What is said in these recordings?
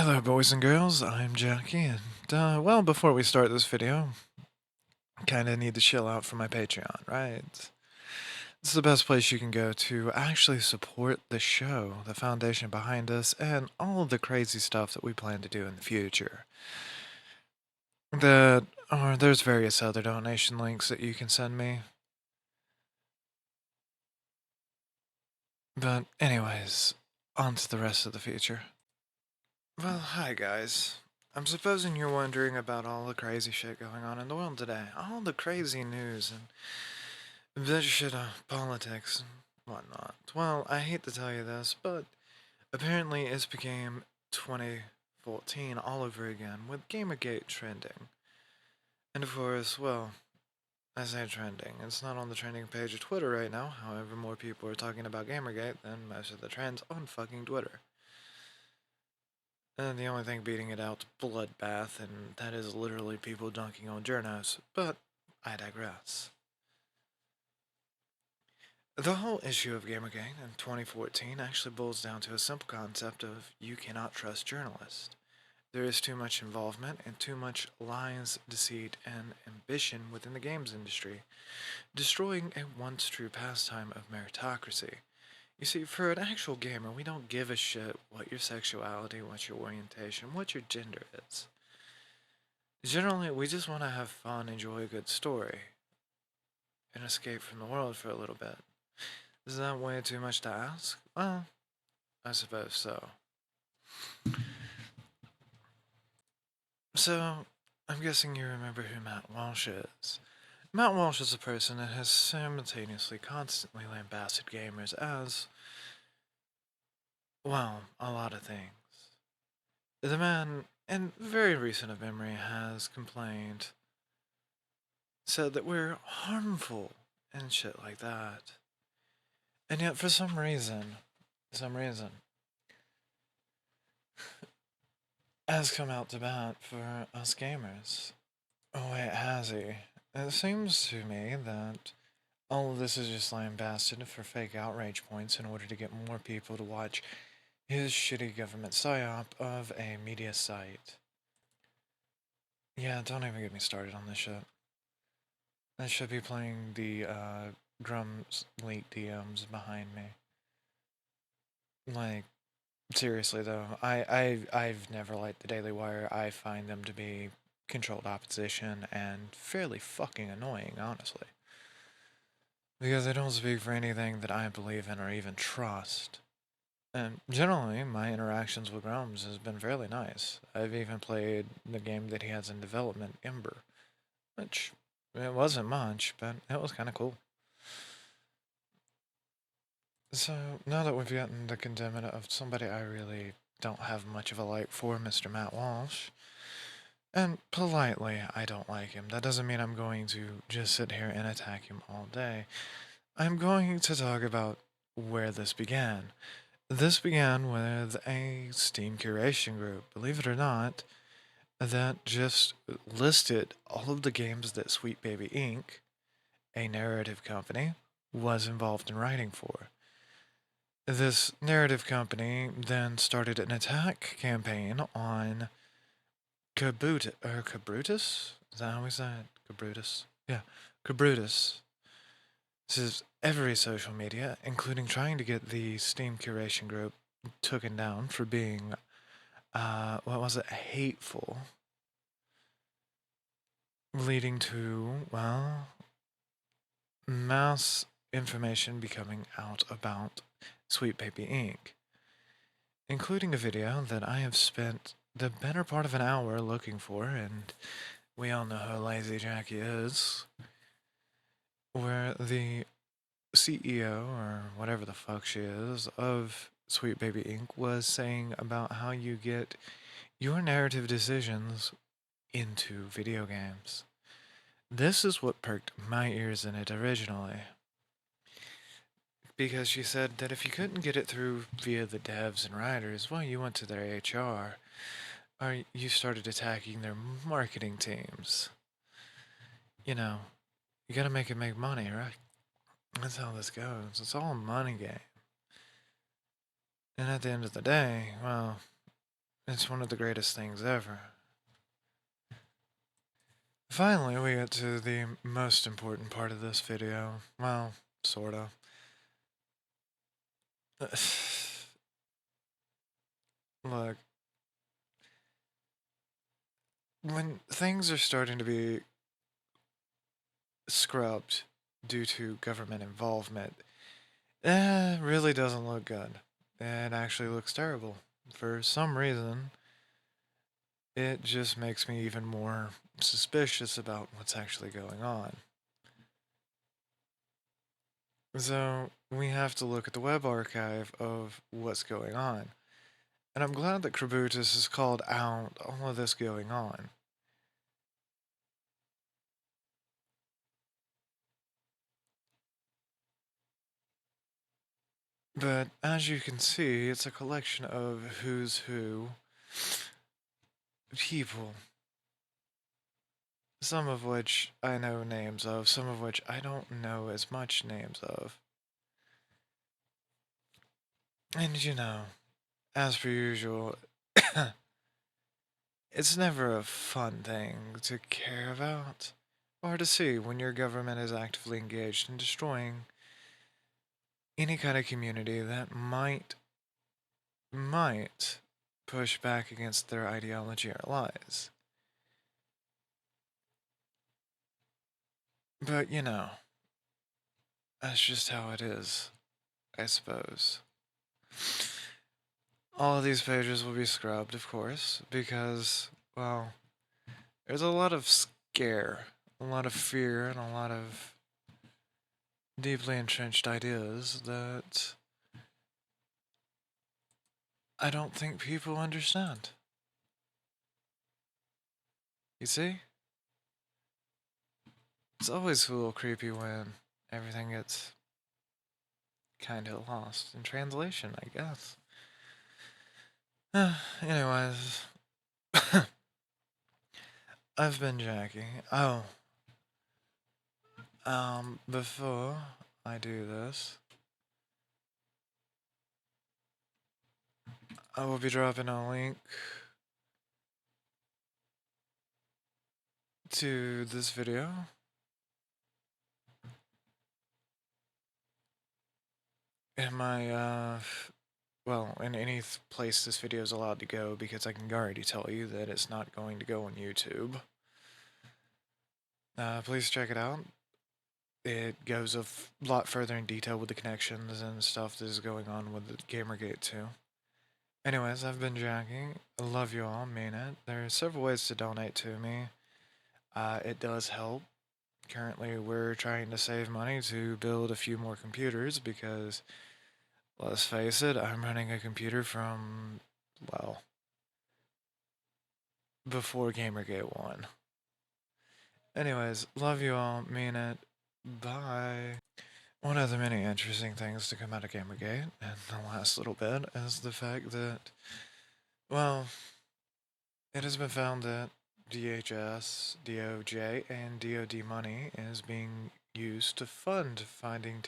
Hello, boys and girls. I'm Jackie, and well, before we start this video, kind of need to chill out for my Patreon, right? It's the best place you can go to actually support the show, the foundation behind us, and all of the crazy stuff that we plan to do in the future. There's various other donation links that you can send me. But anyways, on to the rest of the feature. Well, hi guys. I'm supposing you're wondering about all the crazy shit going on in the world today. All the crazy news and that shit politics and whatnot. Well, I hate to tell you this, but apparently it's became 2014 all over again with GamerGate trending. And of course, well, I say trending. It's not on the trending page of Twitter right now. However, more people are talking about Gamergate than most of the trends on fucking Twitter. And the only thing beating it out's bloodbath, and that is literally people dunking on journos. But I digress. The whole issue of Gamergate in 2014 actually boils down to a simple concept of you cannot trust journalists. There is too much involvement and too much lies, deceit, and ambition within the games industry, destroying a once true pastime of meritocracy. You see, for an actual gamer, we don't give a shit what your sexuality, what your orientation, what your gender is. Generally, we just want to have fun, enjoy a good story, and escape from the world for a little bit. Is that way too much to ask? Well, I suppose so. So, I'm guessing you remember who Matt Walsh is. Matt Walsh is a person that has simultaneously constantly lambasted gamers as, well, a lot of things. The man, in very recent of memory, has complained, said that we're harmful and shit like that. And yet, for some reason, has come out to bat for us gamers. Oh wait, has he? It seems to me that all of this is just lambasted for fake outrage points in order to get more people to watch his shitty government psyop of a media site. Yeah, don't even get me started on this shit. I should be playing the drums leak DMs behind me. Like, seriously though, I've never liked the Daily Wire. I find them to be controlled opposition and fairly fucking annoying, honestly. Because they don't speak for anything that I believe in or even trust. And generally, my interactions with Grums has been fairly nice. I've even played the game that he has in development, Ember, which it wasn't much, but it was kind of cool. So, now that we've gotten the condemnation of somebody I really don't have much of a like for, Mr. Matt Walsh, and politely, I don't like him. That doesn't mean I'm going to just sit here and attack him all day. I'm going to talk about where this began. This began with a Steam curation group, believe it or not, that just listed all of the games that Sweet Baby Inc., a narrative company, was involved in writing for. This narrative company then started an attack campaign on Cabrutus? Is that how we say it? Cabrutus? Yeah, Cabrutus. This is every social media, including trying to get the Steam curation group taken down for being, what was it, hateful. Leading to, well, mass information becoming out about Sweet Baby Inc., including a video that I have spent the better part of an hour looking for, and we all know how lazy Jackie is, where the CEO, or whatever the fuck she is, of Sweet Baby Inc. was saying about how you get your narrative decisions into video games. This is what perked my ears in it originally. Because she said that if you couldn't get it through via the devs and writers, well, you went to their HR, or you started attacking their marketing teams. You know, you gotta make it make money, right? That's how this goes. It's all a money game. And at the end of the day, well, It's one of the greatest things ever. Finally, we get to the most important part of this video. Well, sorta. Look, when things are starting to be scrubbed due to government involvement, really doesn't look good. It actually looks terrible. For some reason, it just makes me even more suspicious about what's actually going on. So, we have to look at the web archive of what's going on. And I'm glad that Krabutis has called out all of this going on. But as you can see, it's a collection of who's who people. Some of which I know names of, some of which I don't know as much names of. And you know, as per usual, it's never a fun thing to care about or to see when your government is actively engaged in destroying any kind of community that might push back against their ideology or lies. But you know, that's just how it is, I suppose. All of these pages will be scrubbed, of course, because, well, there's a lot of scare, a lot of fear, and a lot of deeply entrenched ideas that I don't think people understand. You see? It's always a little creepy when everything gets kinda lost in translation, I guess. Anyways, I've been Jackie. Oh, before I do this, I will be dropping a link to this video. In my, well, in any place this video is allowed to go, because I can already tell you that it's not going to go on YouTube. Please check it out. It goes a lot further in detail with the connections and stuff that is going on with the GamerGate2. Anyways, I've been Jackie. I love you all, mean it. There are several ways to donate to me. It does help. Currently, we're trying to save money to build a few more computers because, let's face it, I'm running a computer from, well, before GamerGate1. Anyways, love you all, mean it. Bye. One of the many interesting things to come out of GamerGate in the last little bit is the fact that, well, it has been found that DHS, DOJ, and DOD money is being used to fund finding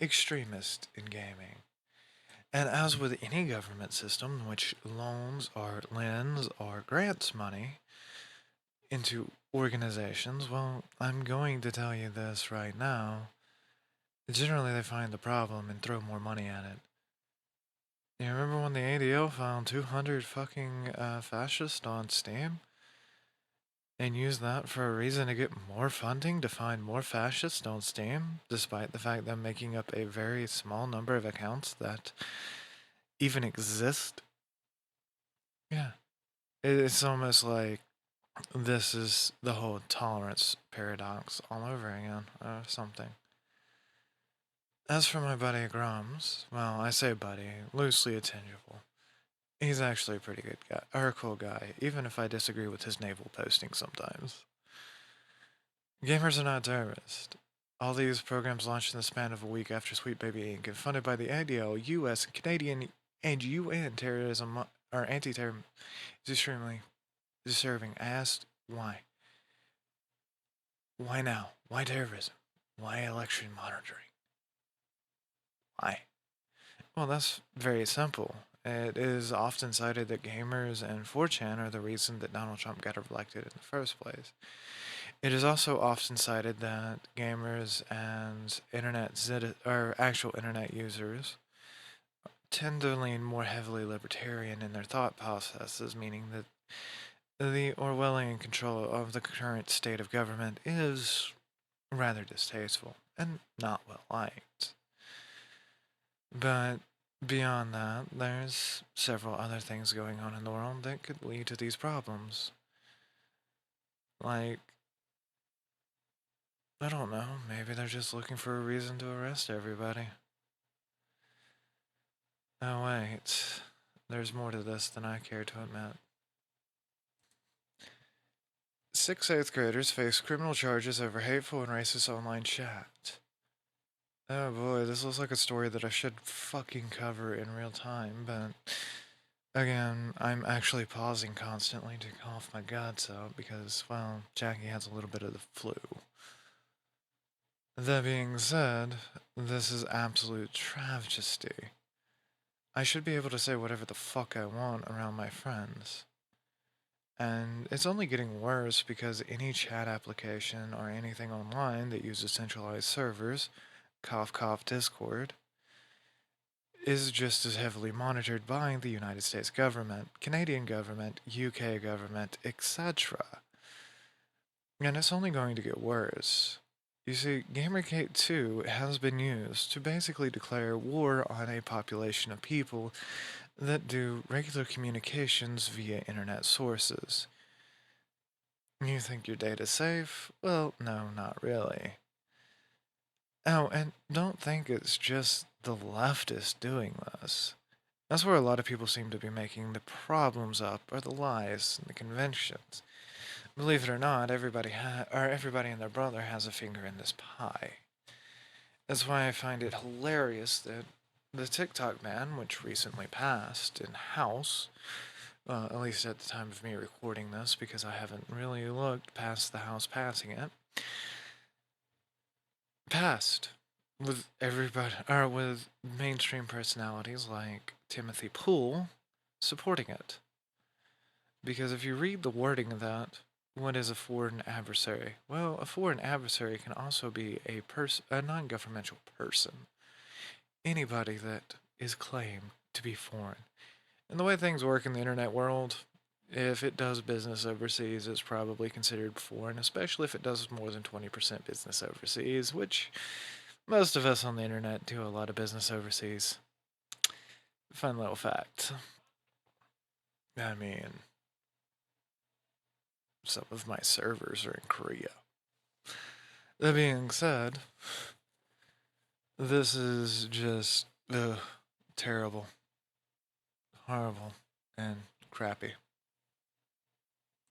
extremists in gaming. And as with any government system, which lends or grants money into organizations, well, I'm going to tell you this right now. Generally, they find the problem and throw more money at it. You remember when the ADO found 200 fucking fascists on Steam? And used that for a reason to get more funding to find more fascists on Steam, despite the fact them making up a very small number of accounts that even exist? Yeah. It's almost like this is the whole tolerance paradox all over again, or something. As for my buddy Grums, well, I say buddy, loosely interchangeable. He's actually a pretty good guy, or a cool guy, even if I disagree with his naval posting sometimes. Gamers are not terrorists. All these programs launched in the span of a week after Sweet Baby Inc. and funded by the ADL, US, Canadian, and UN terrorism or anti-terrorism is extremely disturbing. I asked why. Why now? Why terrorism? Why election monitoring? Why? Well, that's very simple. It is often cited that gamers and 4chan are the reason that Donald Trump got elected in the first place. It is also often cited that gamers and or actual internet users tend to lean more heavily libertarian in their thought processes, meaning that the Orwellian control of the current state of government is rather distasteful and not well liked. But beyond that, there's several other things going on in the world that could lead to these problems. Like, I don't know, maybe they're just looking for a reason to arrest everybody. Oh, wait. There's more to this than I care to admit. 6 eighth graders face criminal charges over hateful and racist online chat. Oh boy, this looks like a story that I should fucking cover in real time, but again, I'm actually pausing constantly to cough my guts out because, well, Jackie has a little bit of the flu. That being said, this is absolute travesty. I should be able to say whatever the fuck I want around my friends. And it's only getting worse because any chat application or anything online that uses centralized servers, cough cough Discord, is just as heavily monitored by the United States government, Canadian government, UK government, etc. And it's only going to get worse. You see, GamerGate2 has been used to basically declare war on a population of people that do regular communications via internet sources. You think your data's safe? Well, no, not really. Oh, and don't think it's just the leftists doing this. That's where a lot of people seem to be making the problems up, or the lies and the conventions. Believe it or not, everybody and their brother has a finger in this pie. That's why I find it hilarious that the TikTok ban, which recently passed in House, at least at the time of me recording this, because I haven't really looked past the House passing it, passed with everybody, or with mainstream personalities like Timothy Poole supporting it. Because if you read the wording of that, what is a foreign adversary? Well, a foreign adversary can also be a non-governmental person. Anybody that is claimed to be foreign. And the way things work in the internet world, if it does business overseas, it's probably considered foreign, especially if it does more than 20% business overseas, which most of us on the internet do a lot of business overseas. Fun little fact. I mean, some of my servers are in Korea. That being said, this is just terrible, horrible, and crappy.